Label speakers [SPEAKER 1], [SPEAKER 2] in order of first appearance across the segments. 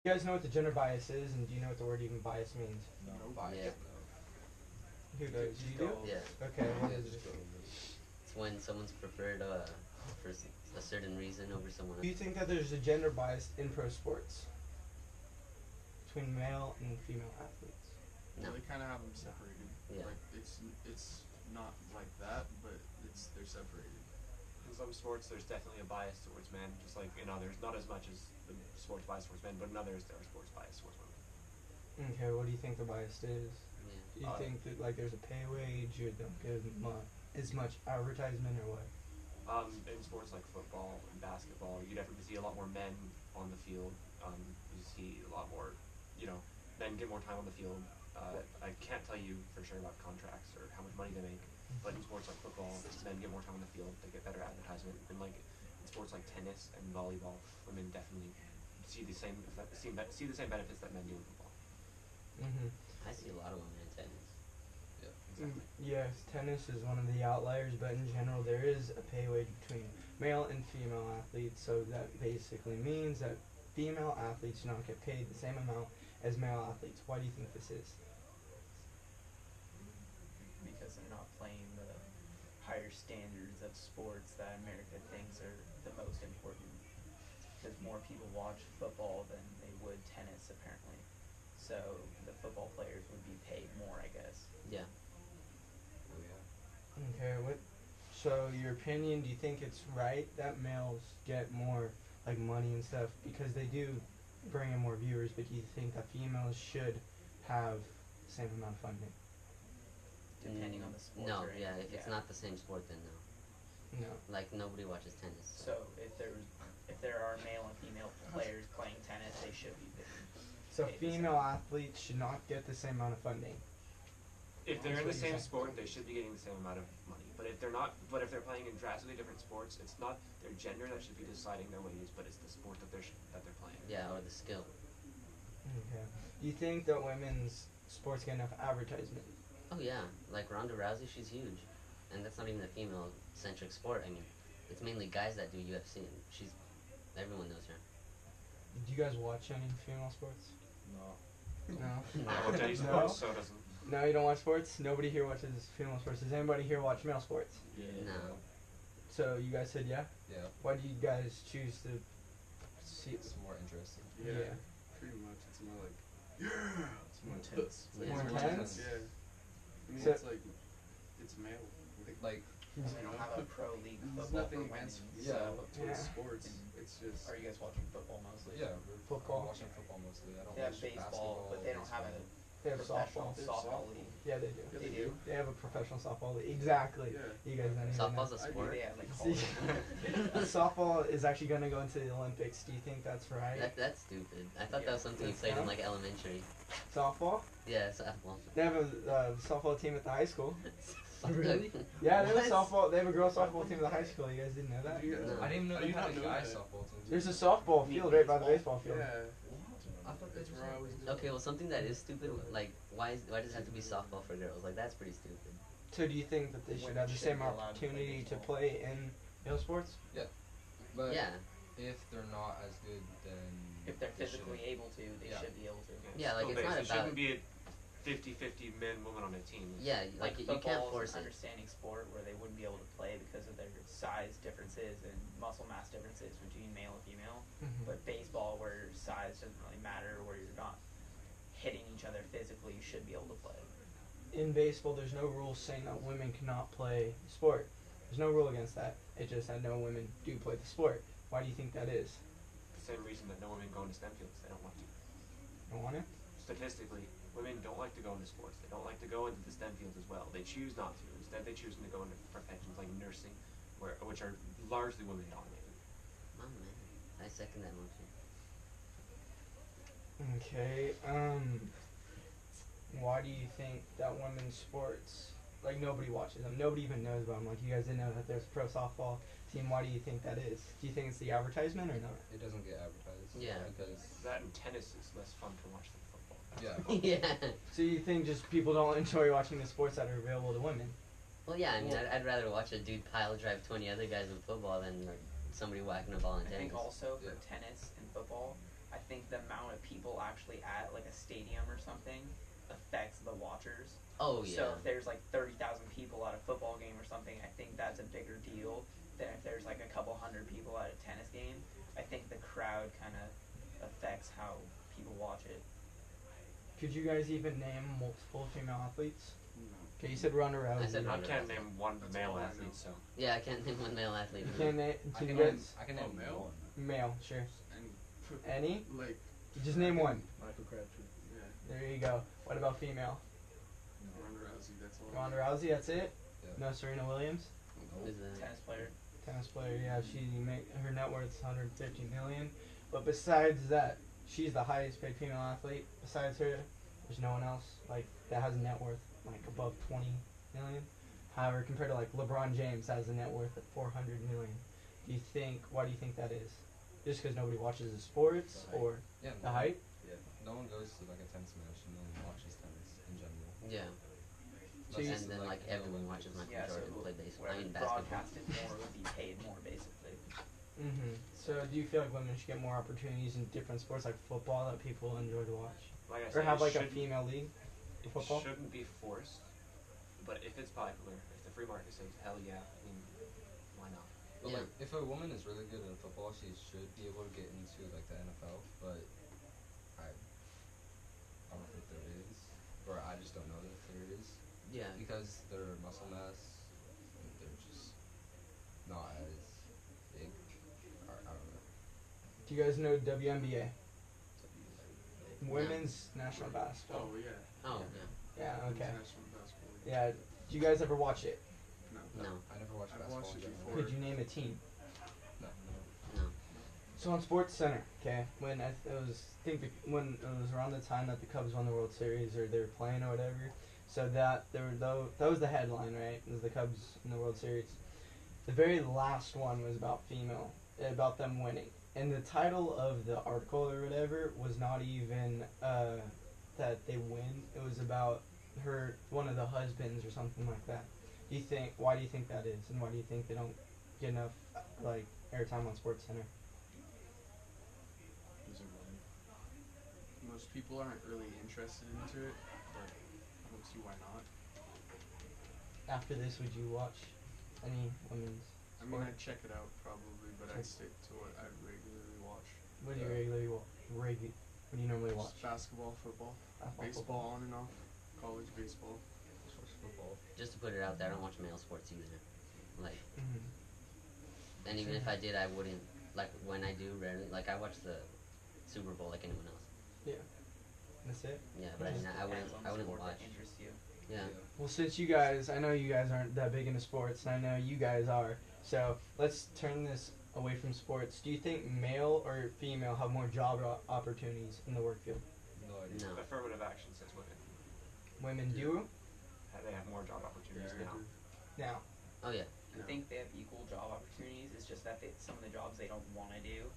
[SPEAKER 1] You guys know what the gender bias is, and do you know what the word even bias means?
[SPEAKER 2] No,
[SPEAKER 3] Yeah.
[SPEAKER 1] Who does? You do?
[SPEAKER 3] Yeah.
[SPEAKER 1] Okay, what is it?
[SPEAKER 3] It's when someone's preferred for a certain reason over someone
[SPEAKER 1] Do you
[SPEAKER 3] else.
[SPEAKER 1] think that there's a gender bias in pro sports between male and female athletes?
[SPEAKER 3] No.
[SPEAKER 2] They kind of have them separated.
[SPEAKER 3] Yeah.
[SPEAKER 2] Like it's not like that, but they're separated.
[SPEAKER 4] In some sports, there's definitely a bias towards men, just like in others. Not as much as the sports bias towards men, but in others, there are sports bias towards women.
[SPEAKER 1] Okay, what do you think the bias is?
[SPEAKER 3] Yeah.
[SPEAKER 1] Do you think that like there's a pay wage, or don't get as much advertisement, or what?
[SPEAKER 4] In sports like football and basketball, you definitely see a lot more men on the field. You see a lot more, men get more time on the field. I can't tell you for sure about contracts or how much money they make, but in sports like football, men get more time on the field. They get better advertisement, and like in sports like tennis and volleyball, women definitely see the same benefits that men do in football.
[SPEAKER 1] Mm-hmm.
[SPEAKER 3] I see a lot of women in tennis.
[SPEAKER 4] Exactly.
[SPEAKER 1] Yes, tennis is one of the outliers, but in general, there is a pay wage between male and female athletes. So that basically means that female athletes do not get paid the same amount as male athletes. Why do you think this is?
[SPEAKER 5] Because they're not playing the higher standards of sports that America thinks are the most important. Because more people watch football than they would tennis, apparently. So the football players would be paid more, I guess.
[SPEAKER 3] Yeah.
[SPEAKER 1] Okay, so your opinion, do you think it's right that males get more, like, money and stuff, because they do bring in more viewers, but do you think that females should have the same amount of funding?
[SPEAKER 5] Depending on the sport.
[SPEAKER 3] No, yeah, if it's not the same sport, then no.
[SPEAKER 1] No.
[SPEAKER 3] Like, nobody watches tennis.
[SPEAKER 5] So if there are male and female players playing tennis, they should be paid.
[SPEAKER 1] So female athletes should not get the same amount of funding.
[SPEAKER 4] If they're
[SPEAKER 1] That's
[SPEAKER 4] in
[SPEAKER 1] what
[SPEAKER 4] the
[SPEAKER 1] you're
[SPEAKER 4] same
[SPEAKER 1] saying.
[SPEAKER 4] sport, they should be getting the same amount of money. But if they're not, if they're playing in drastically different sports, it's not their gender that should be deciding their wages, but it's the sport that they're playing.
[SPEAKER 3] Yeah, or the skill.
[SPEAKER 1] Okay. Do you think that women's sports get enough advertisement?
[SPEAKER 3] Oh yeah, like Ronda Rousey, she's huge, and that's not even a female-centric sport. I mean, it's mainly guys that do UFC, and everyone knows her.
[SPEAKER 1] Do you guys watch any female sports?
[SPEAKER 2] No.
[SPEAKER 1] No.
[SPEAKER 4] I watch any
[SPEAKER 1] No?
[SPEAKER 4] sports, so it doesn't.
[SPEAKER 1] No, you don't watch sports? Nobody here watches female sports. Does anybody here watch male sports?
[SPEAKER 2] Yeah.
[SPEAKER 3] No.
[SPEAKER 1] So you guys said yeah?
[SPEAKER 6] Yeah,
[SPEAKER 1] Why do you guys choose to see
[SPEAKER 6] it's more interesting.
[SPEAKER 2] Yeah. Pretty much. It's more like it's more intense.
[SPEAKER 3] Yeah.
[SPEAKER 1] More
[SPEAKER 6] It's
[SPEAKER 1] intense?
[SPEAKER 2] Yeah. I mean,
[SPEAKER 1] So-
[SPEAKER 2] it's like it's male.
[SPEAKER 6] Like,
[SPEAKER 5] We don't have a pro league
[SPEAKER 2] There's
[SPEAKER 5] football
[SPEAKER 2] nothing
[SPEAKER 5] for women.
[SPEAKER 2] against
[SPEAKER 6] yeah.
[SPEAKER 2] towards
[SPEAKER 1] Yeah.
[SPEAKER 2] sports. It's just
[SPEAKER 5] Are you guys watching football mostly?
[SPEAKER 6] yeah, we're
[SPEAKER 1] Football.
[SPEAKER 6] I'm watching football mostly. I don't
[SPEAKER 5] They have
[SPEAKER 6] watch
[SPEAKER 5] baseball,
[SPEAKER 6] basketball,
[SPEAKER 5] but they don't have a
[SPEAKER 1] They have
[SPEAKER 5] professional
[SPEAKER 1] softball.
[SPEAKER 5] softball league.
[SPEAKER 1] Yeah, they do.
[SPEAKER 2] Yeah,
[SPEAKER 5] They do?
[SPEAKER 1] They have a professional softball league. Exactly.
[SPEAKER 2] yeah.
[SPEAKER 1] You guys don't even
[SPEAKER 3] Softball's a
[SPEAKER 2] I do.
[SPEAKER 3] sport.
[SPEAKER 5] They have like
[SPEAKER 1] See,
[SPEAKER 5] college.
[SPEAKER 1] softball is actually going to go into the Olympics. Do you think that's right?
[SPEAKER 3] That's stupid. I thought that was something you
[SPEAKER 1] That's
[SPEAKER 3] played in
[SPEAKER 1] dumb.
[SPEAKER 3] like elementary.
[SPEAKER 1] Softball?
[SPEAKER 3] Yeah, softball.
[SPEAKER 1] They have a softball team at the high school.
[SPEAKER 3] Really?
[SPEAKER 1] Yeah, they have a
[SPEAKER 3] What?
[SPEAKER 1] softball. They have a girls softball team at the high school. You guys didn't know that?
[SPEAKER 2] Do you guys-
[SPEAKER 3] No.
[SPEAKER 6] I didn't even know
[SPEAKER 2] How
[SPEAKER 6] they
[SPEAKER 2] do you
[SPEAKER 6] had
[SPEAKER 2] not
[SPEAKER 6] a
[SPEAKER 2] know
[SPEAKER 6] guys
[SPEAKER 2] that?
[SPEAKER 6] softball team.
[SPEAKER 1] There's a softball field right by the baseball field.
[SPEAKER 2] Yeah.
[SPEAKER 6] I thought
[SPEAKER 2] That's
[SPEAKER 6] they
[SPEAKER 2] where I always do.
[SPEAKER 3] Okay, well, something that is stupid, like, why does it have to be softball for girls? Like, that's pretty stupid.
[SPEAKER 1] So do you think that they should
[SPEAKER 5] Women
[SPEAKER 1] have the
[SPEAKER 5] shouldn't
[SPEAKER 1] same
[SPEAKER 5] be allowed to play
[SPEAKER 1] opportunity to
[SPEAKER 5] baseball.
[SPEAKER 1] play in male sports?
[SPEAKER 6] But
[SPEAKER 3] Yeah,
[SPEAKER 6] if they're not as good, then
[SPEAKER 5] If they're
[SPEAKER 6] they
[SPEAKER 5] physically
[SPEAKER 6] shouldn't.
[SPEAKER 5] able to, they
[SPEAKER 6] Yeah.
[SPEAKER 5] should be able to.
[SPEAKER 3] Yeah, like, it's
[SPEAKER 4] Still
[SPEAKER 3] not
[SPEAKER 4] based. It
[SPEAKER 3] about-
[SPEAKER 4] shouldn't be a 50-50 men, women on a team.
[SPEAKER 3] yeah, like, you can't
[SPEAKER 5] football
[SPEAKER 3] force
[SPEAKER 5] is an
[SPEAKER 3] it.
[SPEAKER 5] understanding sport where they wouldn't be able to play because of their size differences and muscle mass differences between male and female. But baseball, where size doesn't really matter, where you're not hitting each other physically, you should be able to play.
[SPEAKER 1] In baseball, there's no rule saying that women cannot play the sport. There's no rule against that. It's just that no women do play the sport. Why do you think that is?
[SPEAKER 4] The same reason that no women go into STEM fields. They don't want to.
[SPEAKER 1] Don't want it?
[SPEAKER 4] Statistically, women don't like to go into sports. They don't like to go into the STEM fields as well. They choose not to. Instead, they choose to go into professions like nursing, which are largely women dominated.
[SPEAKER 3] Oh, man. I second that motion.
[SPEAKER 1] Okay, why do you think that women's sports, like, nobody watches them, nobody even knows about them, like, you guys didn't know that there's a pro softball team, why do you think that is? Do you think it's the advertisement or not?
[SPEAKER 6] It doesn't get advertised.
[SPEAKER 3] Yeah.
[SPEAKER 6] Because
[SPEAKER 4] That and tennis is less fun to watch than football.
[SPEAKER 6] yeah.
[SPEAKER 3] Yeah.
[SPEAKER 1] So you think just people don't enjoy watching the sports that are available to women?
[SPEAKER 3] Well, yeah, I mean,
[SPEAKER 1] Well-
[SPEAKER 3] I'd rather watch a dude pile drive 20 other guys in football than like somebody whacking a ball in
[SPEAKER 5] I think
[SPEAKER 3] tennis.
[SPEAKER 5] also for
[SPEAKER 6] Yeah.
[SPEAKER 5] tennis and football, I think the amount of people actually at like a stadium or something affects the watchers.
[SPEAKER 3] Oh yeah.
[SPEAKER 5] So if there's like 30,000 people at a football game or something, I think that's a bigger deal than if there's like a couple hundred people at a tennis game. I think the crowd kind of affects how people watch it.
[SPEAKER 1] Could you guys even name multiple female athletes?
[SPEAKER 2] No.
[SPEAKER 1] Okay, you said Ronda Rousey.
[SPEAKER 3] I said
[SPEAKER 4] I
[SPEAKER 3] Ronda
[SPEAKER 4] can't
[SPEAKER 3] Rousey.
[SPEAKER 4] name one
[SPEAKER 2] That's
[SPEAKER 4] male
[SPEAKER 2] all I know.
[SPEAKER 4] athlete, so.
[SPEAKER 3] Yeah, I can't name one male athlete.
[SPEAKER 1] You can't name.
[SPEAKER 6] I
[SPEAKER 1] Can
[SPEAKER 6] can
[SPEAKER 1] you
[SPEAKER 6] name.
[SPEAKER 1] guys?
[SPEAKER 6] I can
[SPEAKER 2] Oh,
[SPEAKER 6] name
[SPEAKER 2] male?
[SPEAKER 6] one.
[SPEAKER 1] Male, sure.
[SPEAKER 2] And
[SPEAKER 1] Any?
[SPEAKER 2] like,
[SPEAKER 1] Just name one.
[SPEAKER 7] Michael Crabtree.
[SPEAKER 2] yeah,
[SPEAKER 1] There you go. What about female?
[SPEAKER 2] Ronda Rousey. That's all. I
[SPEAKER 1] Ronda
[SPEAKER 2] know.
[SPEAKER 1] Rousey. That's it.
[SPEAKER 6] Yeah.
[SPEAKER 1] No Serena Williams.
[SPEAKER 3] Who's that?
[SPEAKER 5] Tennis player.
[SPEAKER 1] Tennis player. Yeah, her net worth's 150 million. But besides that, she's the highest paid female athlete. Besides her, there's no one else like that has a net worth like above 20 million. However, compared to like LeBron James has a net worth of 400 million. Do you think? Why do you think that is? Just because nobody watches the sports,
[SPEAKER 6] The height.
[SPEAKER 1] or
[SPEAKER 6] Yeah.
[SPEAKER 1] the height?
[SPEAKER 6] No one goes to like a tennis match and no one watches tennis in general.
[SPEAKER 3] Yeah.
[SPEAKER 1] So you-
[SPEAKER 3] And then like everyone watches Michael
[SPEAKER 5] Yeah, so
[SPEAKER 3] Jordan play baseball. I
[SPEAKER 5] whoever
[SPEAKER 3] mean basketball.
[SPEAKER 5] broadcasted more would be paid more, basically.
[SPEAKER 1] So do you feel like women should get more opportunities in different sports like football that people enjoy to watch,
[SPEAKER 4] Like I
[SPEAKER 1] or
[SPEAKER 4] said,
[SPEAKER 1] have
[SPEAKER 4] it
[SPEAKER 1] like a
[SPEAKER 4] shouldn't-
[SPEAKER 1] female league for
[SPEAKER 4] It
[SPEAKER 1] football?
[SPEAKER 4] shouldn't be forced, but if it's popular, if the free market says hell yeah, I mean, why not?
[SPEAKER 6] But
[SPEAKER 3] Yeah.
[SPEAKER 6] like, if a woman is really good in football, she should be able to get into like the NFL. But I don't think there is, or I just don't know that there is,
[SPEAKER 3] Yeah.
[SPEAKER 6] because their muscle mass, they're just not as big. Or, I don't know.
[SPEAKER 1] Do you guys know WNBA? Women's National Basketball.
[SPEAKER 2] Oh yeah.
[SPEAKER 3] Oh
[SPEAKER 1] Yeah. Okay.
[SPEAKER 2] International basketball. League.
[SPEAKER 1] Yeah. Do you guys ever watch it?
[SPEAKER 2] No.
[SPEAKER 3] yeah. No.
[SPEAKER 6] I never watched
[SPEAKER 2] I've
[SPEAKER 6] basketball.
[SPEAKER 2] watched it
[SPEAKER 6] in general.
[SPEAKER 2] before.
[SPEAKER 1] Could you name a team?
[SPEAKER 6] No.
[SPEAKER 3] No.
[SPEAKER 1] So on Sports Center, okay, when when it was around the time that the Cubs won the World Series or they were playing or whatever, so that that was the headline, right? It was the Cubs in the World Series. The very last one was about them winning, and the title of the article or whatever was not even that they win. It was about one of the husbands or something like that. Why do you think that is, and why do you think they don't get enough like airtime on Sports Center?
[SPEAKER 2] These are women. Most people aren't really interested into it, but I don't see why not.
[SPEAKER 1] After this, would you watch any women's?
[SPEAKER 2] I mean, I'd check it out probably, but I'd stick to what I regularly watch.
[SPEAKER 1] What do you
[SPEAKER 6] Yeah.
[SPEAKER 1] regularly watch? What do you normally watch?
[SPEAKER 2] Just basketball, football,
[SPEAKER 1] Basketball,
[SPEAKER 2] baseball on and off, college baseball.
[SPEAKER 6] Just watch football.
[SPEAKER 3] Just to put it out there, I don't watch male sports either. Like,
[SPEAKER 1] Mhm.
[SPEAKER 3] and even if I did, I wouldn't. Like when I do, rarely. Like I watch the Super Bowl like anyone else.
[SPEAKER 1] That's it.
[SPEAKER 3] Yeah, but I mean, I
[SPEAKER 5] Depends
[SPEAKER 3] wouldn't.
[SPEAKER 5] on
[SPEAKER 3] I
[SPEAKER 5] the
[SPEAKER 3] wouldn't
[SPEAKER 5] sport
[SPEAKER 3] watch.
[SPEAKER 5] that interests you.
[SPEAKER 3] Yeah.
[SPEAKER 1] Well, since I know you guys aren't that big into sports, and I know you guys are. So let's turn this away from sports. Do you think male or female have more job opportunities in the work field?
[SPEAKER 6] No idea.
[SPEAKER 3] No.
[SPEAKER 4] Affirmative action says women.
[SPEAKER 1] Women do
[SPEAKER 4] They have more job opportunities
[SPEAKER 2] Yeah, I
[SPEAKER 4] now.
[SPEAKER 2] agree.
[SPEAKER 1] now.
[SPEAKER 3] Oh yeah.
[SPEAKER 5] I think they have equal job opportunities. It's just that some of the jobs they don't want to do.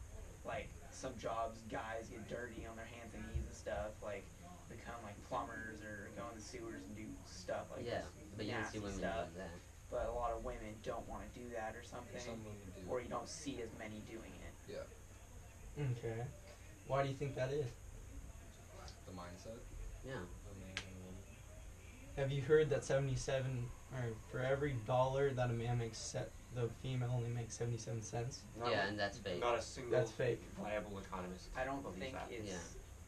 [SPEAKER 5] Like some jobs, guys get dirty on their hands and knees and stuff. Like become like plumbers or go in the sewers and do stuff like
[SPEAKER 3] Yeah.
[SPEAKER 5] this
[SPEAKER 3] But you don't see
[SPEAKER 5] nasty
[SPEAKER 3] women
[SPEAKER 5] stuff.
[SPEAKER 3] doing that.
[SPEAKER 5] But a lot of women don't want to do that or something,
[SPEAKER 6] Some women do.
[SPEAKER 5] or you don't see as many doing it.
[SPEAKER 6] Yeah.
[SPEAKER 1] Okay. Why do you think that is?
[SPEAKER 6] The mindset.
[SPEAKER 3] Yeah.
[SPEAKER 6] A man and a woman.
[SPEAKER 1] Have you heard that 77 or for every dollar that a man makes, the female only makes 77 cents?
[SPEAKER 4] Not
[SPEAKER 3] Yeah,
[SPEAKER 4] a-
[SPEAKER 3] and that's fake.
[SPEAKER 4] Not a single
[SPEAKER 1] That's fake.
[SPEAKER 4] viable economist.
[SPEAKER 5] I don't
[SPEAKER 4] believes
[SPEAKER 5] think
[SPEAKER 4] that.
[SPEAKER 5] it's
[SPEAKER 3] Yeah.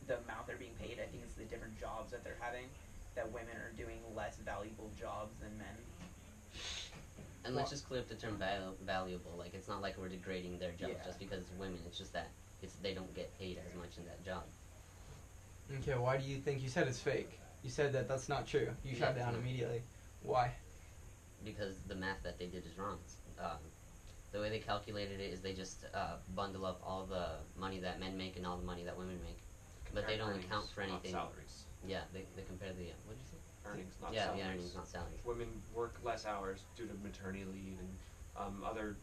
[SPEAKER 5] the amount they're being paid. I think it's the different jobs that they're having. That women are doing less valuable jobs than men.
[SPEAKER 3] And let's just clear up the term valuable. Like it's not like we're degrading their job
[SPEAKER 5] Yeah.
[SPEAKER 3] just because it's women. It's just that they don't get paid as much in that job.
[SPEAKER 1] Okay, why do you think you said it's fake? You said that that's not true. You shut
[SPEAKER 3] Yeah,
[SPEAKER 1] down
[SPEAKER 3] no.
[SPEAKER 1] immediately. Why?
[SPEAKER 3] Because the math that they did is wrong. The way they calculated it is they just bundle up all the money that men make and all the money that women make. But they
[SPEAKER 4] Compare
[SPEAKER 3] don't
[SPEAKER 4] earnings,
[SPEAKER 3] account for
[SPEAKER 4] not
[SPEAKER 3] anything.
[SPEAKER 4] salaries.
[SPEAKER 3] Yeah, they compare the what did you say?
[SPEAKER 4] Earnings, not
[SPEAKER 3] Yeah,
[SPEAKER 4] salaries.
[SPEAKER 3] the earnings, not salaries.
[SPEAKER 4] Women work less hours due to maternity leave and other.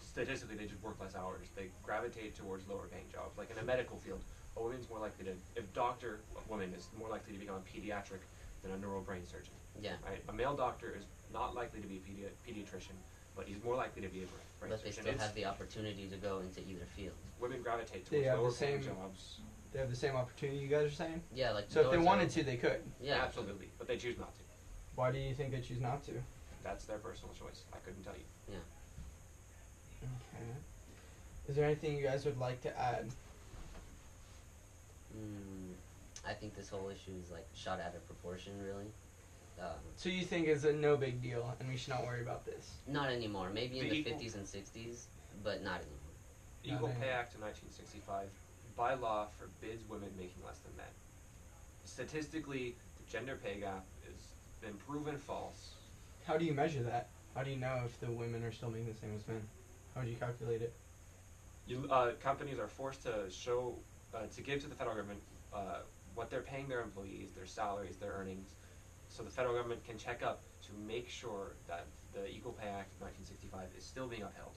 [SPEAKER 4] Statistically, they just work less hours. They gravitate towards lower paying jobs. Like in a medical field, a woman's more likely to, a woman is more likely to become a pediatric than a neural brain surgeon.
[SPEAKER 3] Yeah.
[SPEAKER 4] Right? A male doctor is not likely to be a pediatrician, but he's more likely to be a brain
[SPEAKER 3] But they
[SPEAKER 4] surgeon.
[SPEAKER 3] still have the opportunity to go into either field.
[SPEAKER 4] women gravitate
[SPEAKER 1] They
[SPEAKER 4] towards
[SPEAKER 1] have the
[SPEAKER 4] lower paying
[SPEAKER 1] same-
[SPEAKER 4] jobs.
[SPEAKER 1] They have the same opportunity you guys are saying.
[SPEAKER 3] Yeah, like
[SPEAKER 1] So if they
[SPEAKER 3] doors
[SPEAKER 1] wanted
[SPEAKER 3] open.
[SPEAKER 1] to, they could.
[SPEAKER 3] Yeah,
[SPEAKER 4] Absolutely, but they choose not to.
[SPEAKER 1] Why do you think they choose not to?
[SPEAKER 4] That's their personal choice. I couldn't tell you.
[SPEAKER 1] Okay. Is there anything you guys would like to add?
[SPEAKER 3] I think this whole issue is like shot out of proportion, really.
[SPEAKER 1] So you think it's a no big deal, and we should not worry about this?
[SPEAKER 3] Not anymore. Maybe in
[SPEAKER 4] The
[SPEAKER 3] the
[SPEAKER 4] equal-
[SPEAKER 3] 50s and 60s, but not anymore.
[SPEAKER 4] Equal
[SPEAKER 1] Okay.
[SPEAKER 4] Pay Act of 1965, by law, forbids women making less than men. Statistically, the gender pay gap has been proven false.
[SPEAKER 1] How do you measure that? How do you know if the women are still making the same as men? How would you calculate it?
[SPEAKER 4] Companies are forced to show, to give to the federal government what they're paying their employees, their salaries, their earnings, so the federal government can check up to make sure that the Equal Pay Act of 1965 is still being upheld.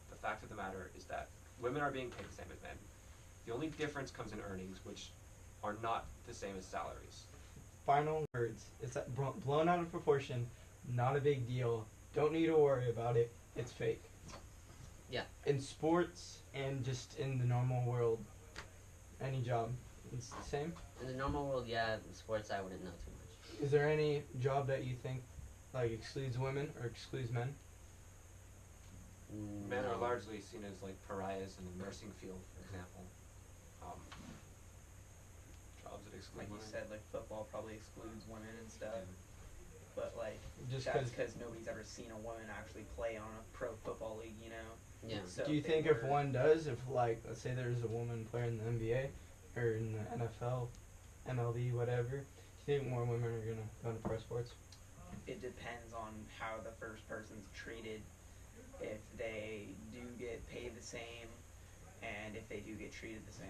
[SPEAKER 4] The fact of the matter is that women are being paid the same as men. The only difference comes in earnings, which are not the same as salaries.
[SPEAKER 1] Final words. It's blown out of proportion. Not a big deal. Don't need to worry about it. It's fake.
[SPEAKER 3] Yeah.
[SPEAKER 1] In sports and just in the normal world, any job, it's the same.
[SPEAKER 3] In the normal world, yeah. In sports, I wouldn't know too much.
[SPEAKER 1] Is there any job that you think like excludes women or excludes men?
[SPEAKER 4] Men
[SPEAKER 3] No.
[SPEAKER 4] are largely seen as like pariahs in the nursing field, for example. Jobs that exclude
[SPEAKER 5] Like you
[SPEAKER 4] women.
[SPEAKER 5] said, like football probably excludes women and stuff.
[SPEAKER 4] Yeah.
[SPEAKER 5] But like
[SPEAKER 1] Just
[SPEAKER 5] that's
[SPEAKER 1] because.
[SPEAKER 5] because nobody's ever seen a woman actually play on a pro football league, you know.
[SPEAKER 3] Yeah.
[SPEAKER 5] So
[SPEAKER 1] Do you
[SPEAKER 5] they
[SPEAKER 1] think if
[SPEAKER 5] were-
[SPEAKER 1] one does, if like let's say there's a woman player in the NBA or in the NFL, MLB, whatever, do you think more women are gonna go into pro sports?
[SPEAKER 5] It depends on how the first person's treated. If they do get paid the same, and if they do get treated the same.